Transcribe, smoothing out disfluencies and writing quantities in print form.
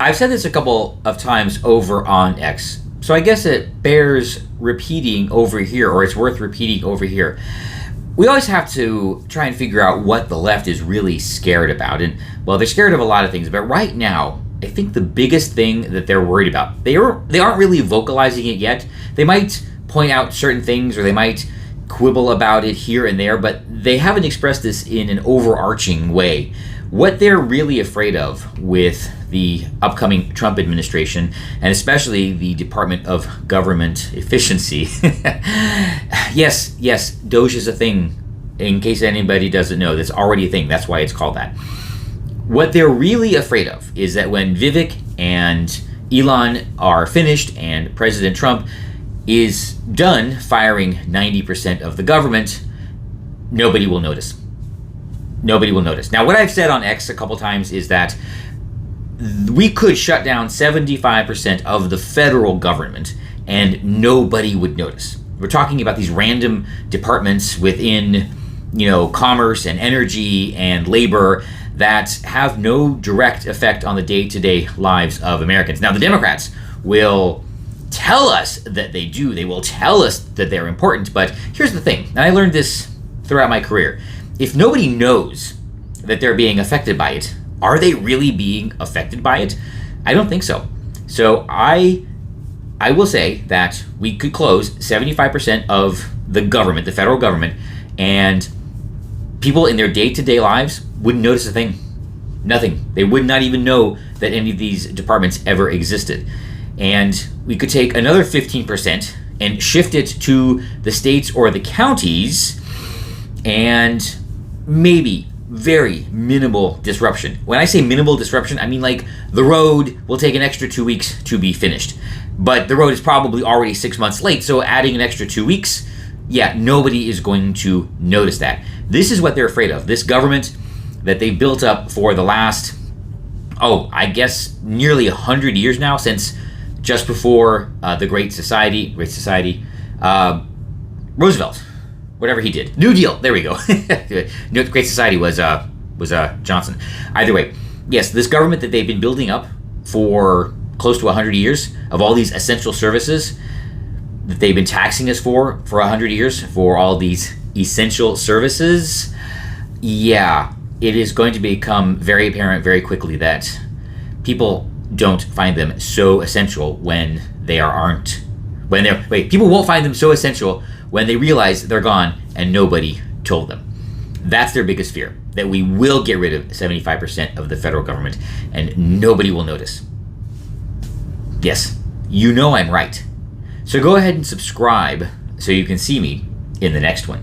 I've said this a couple of times over on X, so I guess it bears repeating over here, or it's worth repeating over here. We always have to try and figure out what the left is really scared about. And, well, they're scared of a lot of things, but right now, I think the biggest thing that they're worried about, they aren't really vocalizing it yet. They might point out certain things, or they might quibble about it here and there, but they haven't expressed this in an overarching way. What they're really afraid of with the upcoming Trump administration, and especially the Department of Government Efficiency. Yes, Doge is a thing. In case anybody doesn't know, that's already a thing. That's why it's called that. What they're really afraid of is that when Vivek and Elon are finished and President Trump is done firing 90% of the government, nobody will notice. Nobody will notice. Now, what I've said on X a couple times is that we could shut down 75% of the federal government and nobody would notice. We're talking about these random departments within, commerce and energy and labor that have no direct effect on the day-to-day lives of Americans. Now, the Democrats will tell us that they do. They will tell us that they're important. But here's the thing, and I learned this throughout my career. If nobody knows that they're being affected by it, are they really being affected by it? I don't think so. So I will say that we could close 75% of the government, the federal government, and people in their day-to-day lives wouldn't notice a thing. Nothing. They would not even know that any of these departments ever existed. And we could take another 15% and shift it to the states or the counties, and maybe very minimal disruption. When I say minimal disruption, I mean like the road will take an extra 2 weeks to be finished. But the road is probably already 6 months late, so adding an extra 2 weeks, nobody is going to notice that. This is what they're afraid of. This government that they built up for the last, I guess nearly 100 years now, since just before the Great Society, Roosevelt. Whatever he did. New Deal. There we go. The Great Society was Johnson. Either way, yes, this government that they've been building up for close to 100 years, of all these essential services that they've been taxing us for 100 years, for all these essential services, it is going to become very apparent very quickly that people don't find them so essential when they aren't. People won't find them so essential when they realize they're gone and nobody told them. That's their biggest fear, that we will get rid of 75% of the federal government and nobody will notice. Yes, I'm right. So go ahead and subscribe so you can see me in the next one.